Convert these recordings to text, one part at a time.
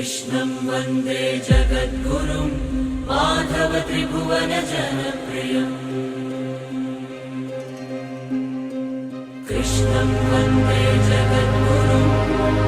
कृष्णं वन्दे जगद्गुरुं माधव त्रिभुवन जनप्रियम् कृष्णं वन्दे जगद्गुरुं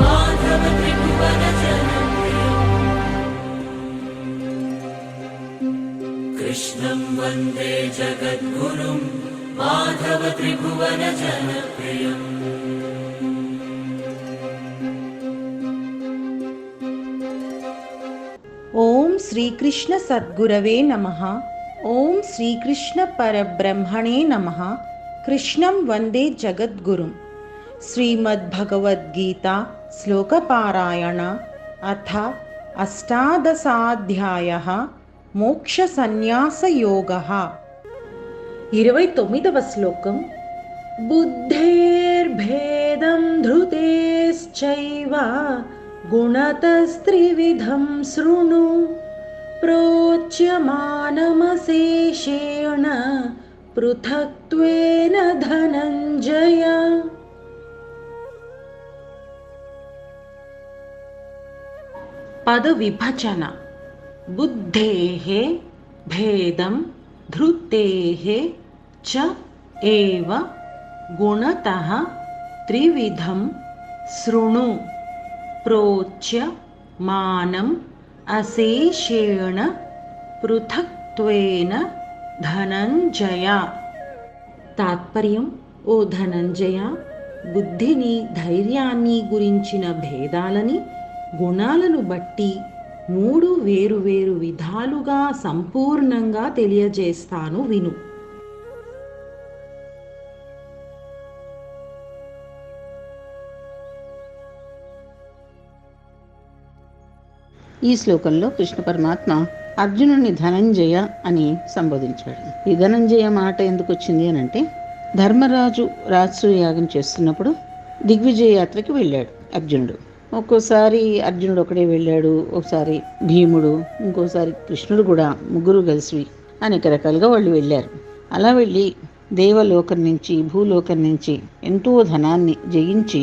माधव त्रिभुवन जनप्रियम् कृष्णं वन्दे जगद्गुरुं माधव त्रिभुवन जनप्रियम् ఓం శ్రీకృష్ణ సద్గురవే నమః. ఓం శ్రీకృష్ణ పరబ్రహ్మణే నమః. కృష్ణం వందే జగద్గురుం. శ్రీమద్భగవద్గీత శ్లోకపారాయణ అథ అష్టాదశాధ్యాయః మోక్ష సన్యాసయోగః. 29వ శ్లోకం. బుద్ధేర్భేదం ధృతేశ్చైవ గుణతస్త్రివిధం శృణు ప్రోచ్యమానమశేషేణ పృథక్త్వేన ధనంజయ. పద విభజన. బుద్ధేః భేదం ధృతేః చ ఏవ గుణతః త్రివిధం శృణు ప్రోచ్య మానం అశేషేణ పృథక్త్వేన ధనంజయ. తాత్పర్యం: ఓ ధనంజయ, బుద్ధిని, ధైర్యాన్ని గురించిన భేదాలని, గుణాలను బట్టి 3 వేరువేరు విధాలుగా సంపూర్ణంగా తెలియజేస్తాను విను. ఈ శ్లోకంలో కృష్ణ పరమాత్మ అర్జునుడిని ధనంజయ అని సంబోధించాడు. ఈ ధనంజయ మాట ఎందుకు వచ్చింది అని అంటే, ధర్మరాజు రాజసూయ యాగం చేస్తున్నప్పుడు దిగ్విజయ యాత్రకి వెళ్ళాడు అర్జునుడు. ఒక్కోసారి అర్జునుడు ఒకడే వెళ్ళాడు, ఒకసారి భీముడు, ఇంకోసారి కృష్ణుడు కూడా, ముగ్గురు కలిసి అనేక రకాలుగా వాళ్ళు వెళ్ళారు. అలా వెళ్ళి దేవలోకం నుంచి, భూలోకం నుంచి ఎంతో ధనాన్ని జయించి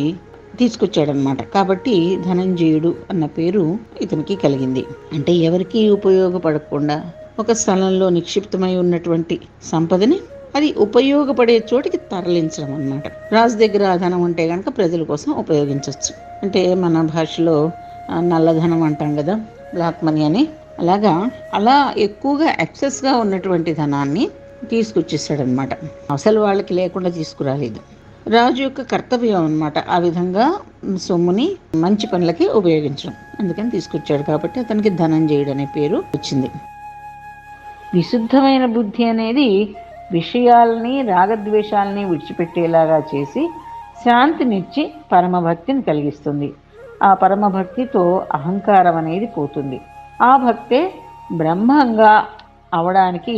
తీసుకొచ్చాడనమాట. కాబట్టి ధనంజయుడు అన్న పేరు ఇతనికి కలిగింది. అంటే ఎవరికీ ఉపయోగపడకుండా ఒక స్థలంలో నిక్షిప్తమై ఉన్నటువంటి సంపదని అది ఉపయోగపడే చోటికి తరలించడం అన్నమాట. రాజు దగ్గర ధనం ఉంటే కనుక ప్రజల కోసం ఉపయోగించవచ్చు. అంటే మన భాషలో నల్లధనం అంటాం కదా, బ్లాక్ మనీ అని. అలా ఎక్కువగా ఎక్సెస్గా ఉన్నటువంటి ధనాన్ని తీసుకొచ్చేసాడనమాట. అసలు వాళ్ళకి లేకుండా తీసుకురాలేదు. రాజు యొక్క కర్తవ్యం అన్నమాట ఆ విధంగా సొమ్ముని మంచి పనులకి ఉపయోగించడం. అందుకని తీసుకొచ్చాడు. కాబట్టి అతనికి ధనంజయుడు అనే పేరు వచ్చింది. విశుద్ధమైన బుద్ధి అనేది విషయాల్ని, రాగద్వేషాలని విడిచిపెట్టేలాగా చేసి శాంతినిచ్చి పరమభక్తిని కలిగిస్తుంది. ఆ పరమభక్తితో అహంకారం అనేది పోతుంది. ఆ భక్తే బ్రహ్మంగా అవడానికి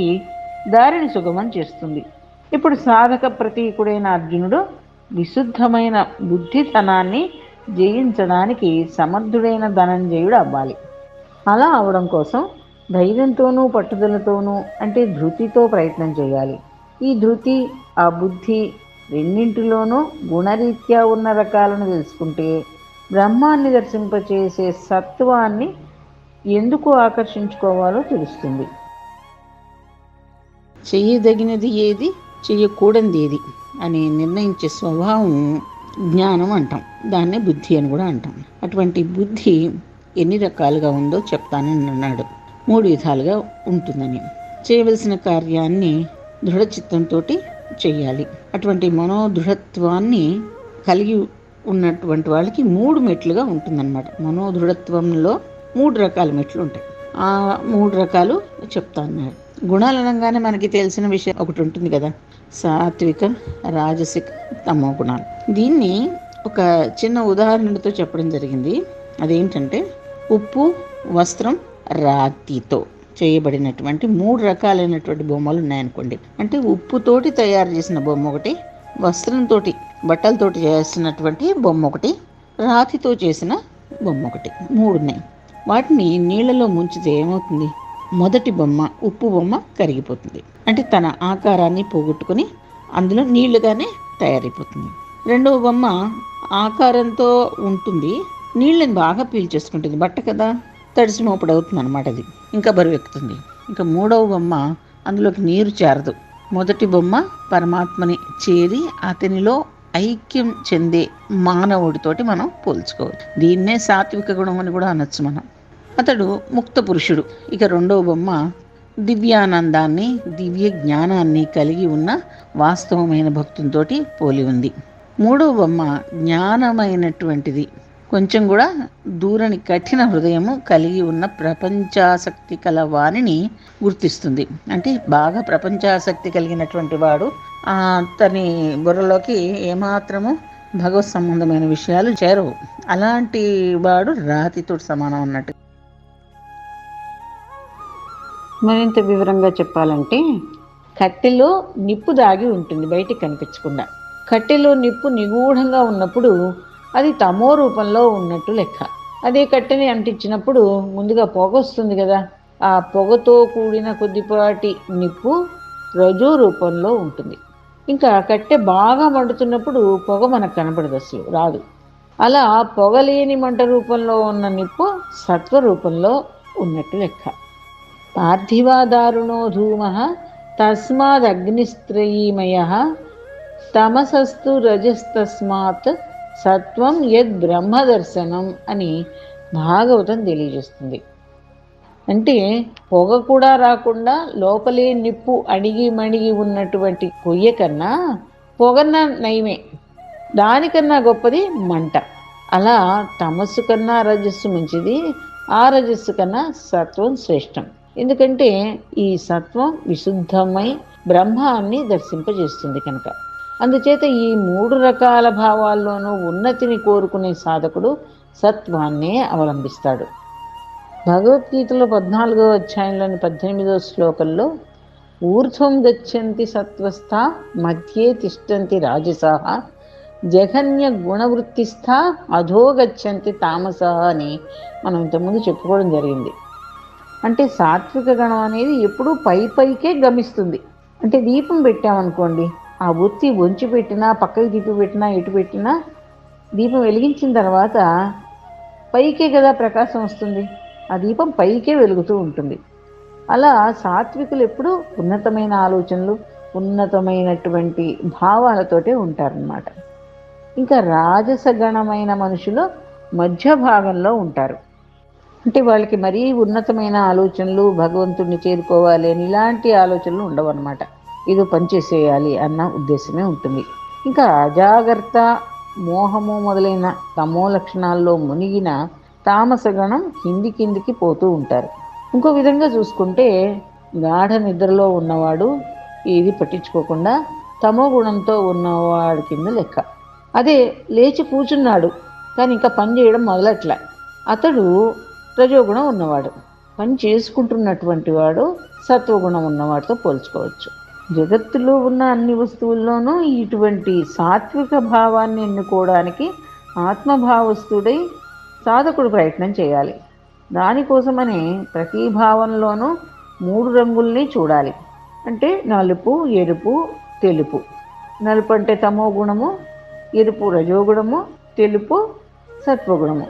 దారిని సుగమం చేస్తుంది. ఇప్పుడు సాధక ప్రతీకుడైన అర్జునుడు విశుద్ధమైన బుద్ధితనాన్ని జయించడానికి సమర్థుడైన ధనంజయుడు అవ్వాలి. అలా అవడం కోసం ధైర్యంతోనూ పట్టుదలతోనూ, అంటే ధృతితో ప్రయత్నం చేయాలి. ఈ ధృతి, ఆ బుద్ధి రెండింటిలోనూ గుణరీత్యా ఉన్న రకాలను తెలుసుకుంటే బ్రహ్మాన్ని దర్శింపచేసే సత్వాన్ని ఎందుకు ఆకర్షించుకోవాలో తెలుస్తుంది. చెయ్యదగినది ఏది, చెయ్యకూడనిది ఏది అని నిర్ణయించే స్వభావం జ్ఞానం అంటాం. దాన్నే బుద్ధి అని కూడా అంటాం. అటువంటి బుద్ధి ఎన్ని రకాలుగా ఉందో చెప్తానని అన్నాడు. 3 విధాలుగా ఉంటుందని. చేయవలసిన కార్యాన్ని దృఢచిత్తంతో చెయ్యాలి. అటువంటి మనోదృఢత్వాన్ని కలిగి ఉన్నటువంటి వాళ్ళకి 3 మెట్లుగా ఉంటుందన్నమాట. మనోదృఢత్వంలో 3 రకాల మెట్లు ఉంటాయి. ఆ 3 రకాలు చెప్తా అన్నాడు. గుణాలు అనగానే మనకి తెలిసిన విషయం ఒకటి ఉంటుంది కదా, సాత్విక, రాజసిక, తమో గుణాలు. దీన్ని ఒక చిన్న ఉదాహరణతో చెప్పడం జరిగింది. అదేంటంటే, ఉప్పు, వస్త్రం, రాతితో చేయబడినటువంటి 3 రకాలైనటువంటి బొమ్మలు ఉన్నాయనుకోండి. అంటే ఉప్పుతోటి తయారు చేసిన బొమ్మ ఒకటి, వస్త్రంతో బట్టలతోటి చేసినటువంటి బొమ్మ ఒకటి, రాతితో చేసిన బొమ్మ ఒకటి, 3 ఉన్నాయి. వాటిని నీళ్లలో ముంచితే ఏమవుతుంది? మొదటి బొమ్మ, ఉప్పు బొమ్మ కరిగిపోతుంది. అంటే తన ఆకారాన్ని పోగొట్టుకుని అందులో నీళ్లుగానే తయారైపోతుంది. రెండవ బొమ్మ ఆకారంతో ఉంటుంది, నీళ్ళని బాగా పీల్చేసుకుంటుంది. బట్ట కదా, తడిసి మోపుడవుతుంది అనమాట. అది ఇంకా బరువు ఎక్కుతుంది. ఇంకా మూడవ బొమ్మ, అందులోకి నీరు చేరదు. మొదటి బొమ్మ పరమాత్మని చేరి అతనిలో ఐక్యం చెందే మానవుడితోటి మనం పోల్చుకోవచ్చు. దీన్నే సాత్విక గుణం అని కూడా అనొచ్చు మనం. అతడు ముక్త పురుషుడు. ఇక రెండవ బొమ్మ దివ్యానందాన్ని, దివ్య జ్ఞానాన్ని కలిగి ఉన్న వాస్తవమైన భక్తునితోటి పోలి ఉంది. మూడవ బొమ్మ జ్ఞానమైనటువంటిది, కొంచెం కూడా దూరని కఠిన హృదయము కలిగి ఉన్న ప్రపంచాసక్తి కల వారిని గుర్తిస్తుంది. అంటే బాగా ప్రపంచాసక్తి కలిగినటువంటి వాడు అతని బుర్రలోకి ఏమాత్రము భగవత్ సంబంధమైన విషయాలు చేరవు. అలాంటి వాడు రాతితో సమానం అన్నట్టు. మరింత వివరంగా చెప్పాలంటే, కట్టెలో నిప్పు దాగి ఉంటుంది బయటికి కనిపించకుండా. కట్టెలో నిప్పు నిగూఢంగా ఉన్నప్పుడు అది తమో రూపంలో ఉన్నట్టు లెక్క. అదే కట్టెని అంటించినప్పుడు ముందుగా పొగ వస్తుంది కదా, ఆ పొగతో కూడిన కొద్దిపాటి నిప్పు రజో రూపంలో ఉంటుంది. ఇంకా కట్టె బాగా మండుతున్నప్పుడు పొగ మనకు కనపడదు, అసలు రాదు. అలా పొగలేని మంట రూపంలో ఉన్న నిప్పు సత్వ రూపంలో ఉన్నట్టు లెక్క. పార్థివాదారుణో ధూమ తస్మాదగ్నిస్త్రయీమయ తమసస్తు రజస్తస్మాత్ సత్వం యద్ బ్రహ్మదర్శనం అని భాగవతం తెలియజేస్తుంది. అంటే పొగ కూడా రాకుండా లోపలే నిప్పు అణిగి మణిగి ఉన్నటువంటి కొయ్య కన్నా పొగన్నా నయమే, దానికన్నా గొప్పది మంట. అలా తమస్సు కన్నా రజస్సు మంచిది, ఆ రజస్సు కన్నా సత్వం శ్రేష్టం. ఎందుకంటే ఈ సత్వం విశుద్ధమై బ్రహ్మాన్ని దర్శింపజేస్తుంది కనుక. అందుచేత ఈ 3 రకాల భావాల్లోనూ ఉన్నతిని కోరుకునే సాధకుడు సత్వాన్నే అవలంబిస్తాడు. భగవద్గీతలో 14వ అధ్యాయంలోని 18వ శ్లోకంలో ఊర్ధ్వం గచ్చంతి సత్వస్థ మధ్యే తిష్టంతి రాజసాః జఘన్య గుణవృత్తిస్థ అధో గచ్చంతి తామసః అని మనం ఇంతకుముందు చెప్పుకోవడం జరిగింది. అంటే సాత్విక గణం అనేది ఎప్పుడూ పైకే గమిస్తుంది. అంటే దీపం పెట్టామనుకోండి, ఆ ఒత్తి వంచి పెట్టినా, పక్కకి తిప్పి పెట్టినా, ఎటు పెట్టినా దీపం వెలిగించిన తర్వాత పైకే కదా ప్రకాశం వస్తుంది, ఆ దీపం పైకే వెలుగుతూ ఉంటుంది. అలా సాత్వికులు ఎప్పుడూ ఉన్నతమైన ఆలోచనలు, ఉన్నతమైనటువంటి భావాలతోటే ఉంటారన్నమాట. ఇంకా రాజసగణమైన మనుషులు మధ్య భాగంలో ఉంటారు. అంటే వాళ్ళకి మరీ ఉన్నతమైన ఆలోచనలు, భగవంతుడిని చేరుకోవాలి అని ఇలాంటి ఆలోచనలు ఉండవు అన్నమాట. ఏదో పనిచేసేయాలి అన్న ఉద్దేశమే ఉంటుంది. ఇంకా అజాగ్రత్త, మోహము మొదలైన తమో లక్షణాల్లో మునిగిన తామసగణం కిందికి పోతూ ఉంటారు. ఇంకో విధంగా చూసుకుంటే గాఢ నిద్రలో ఉన్నవాడు ఏది పట్టించుకోకుండా తమో గుణంతో ఉన్నవాడి కింద లెక్క. అదే లేచి కూర్చున్నాడు కానీ ఇంకా పని చేయడం మొదలట్ల, అతడు రజోగుణం ఉన్నవాడు. పని చేసుకుంటున్నటువంటి వాడు సత్వగుణం ఉన్నవాడితో పోల్చుకోవచ్చు. జగత్తులో ఉన్న అన్ని వస్తువుల్లోనూ ఇటువంటి సాత్విక భావాన్ని ఎన్నుకోవడానికి ఆత్మభావస్థుడై సాధకుడు ప్రయత్నం చేయాలి. దానికోసమనే ప్రతి భావంలోనూ 3 రంగుల్ని చూడాలి. అంటే నలుపు, ఎరుపు, తెలుపు. నలుపు అంటే తమో గుణము, ఎరుపు రజోగుణము, తెలుపు సత్వగుణము.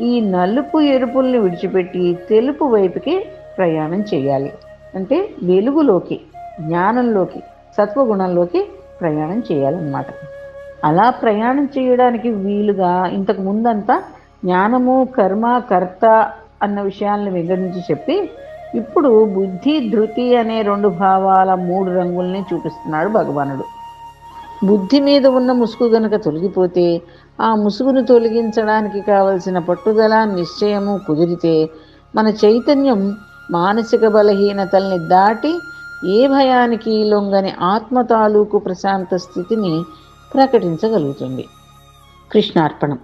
ఈ నలుపు ఎరుపుల్ని విడిచిపెట్టి తెలుపు వైపుకి ప్రయాణం చేయాలి. అంటే వెలుగులోకి, జ్ఞానంలోకి, సత్వగుణంలోకి ప్రయాణం చేయాలన్నమాట. అలా ప్రయాణం చేయడానికి వీలుగా ఇంతకు ముందంతా జ్ఞానము, కర్మ, కర్త అన్న విషయాలను వివరించి చెప్పి ఇప్పుడు బుద్ధి, ధృతి అనే 2 భావాల 3 రంగుల్ని చూపిస్తున్నాడు భగవానుడు. బుద్ధి మీద ఉన్న ముసుగు గనక తొలగిపోతే, ఆ ముసుగును తొలగించడానికి కావలసిన పట్టుదల, నిశ్చయము కుదిరితే మన చైతన్యం మానసిక బలహీనతల్ని దాటి ఏ భయానికి లొంగని ఆత్మ తాలూకు ప్రశాంత స్థితిని ప్రకటించగలుగుతుంది. కృష్ణార్పణం.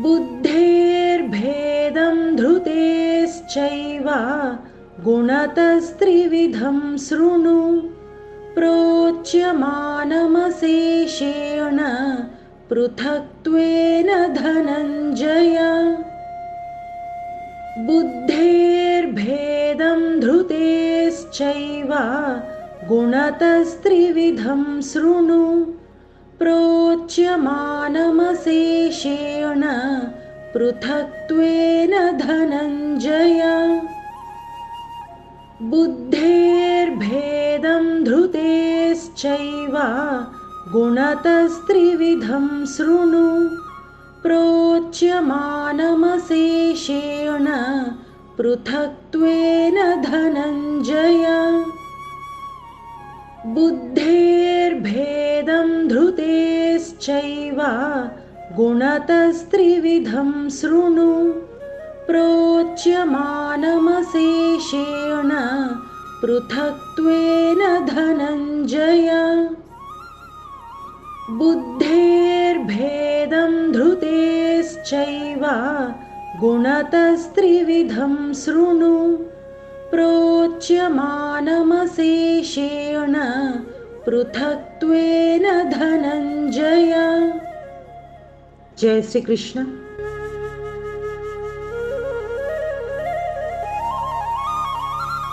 బుద్ధేర్భేదం ధృతేశ్చైవ గుణతస్త్రివిధం శృణు ప్రోచ్యమానమశేషేణ పృథక్త్వేన ధనంజయ. బుద్ధేర్భేదం ధృతేశ్చైవ గుణతస్త్రివిధం శృణు प्रोच्यमानमशेषेण पृथक्त्वेन धनञ्जय बुद्धेर्भेदं धृतेश्चैव गुणतस्त्रिविधं शृणु प्रोच्यमानमशेषेण पृथक्त्वेन धनञ्जय बुद्धेर्भेदं धृतेश्चैव गुणतस्त्रिविधं शृणु प्रोच्यमानमशेषेण पृथक्त्वेन धनञ्जय बुद्धेर्भेदं धृतेश्चैव गुणतस्त्रिविधं शृणु प्रोच्यमानमशेषेण पृथक्त्वेन धनञ्जय. जय श्री कृष्ण.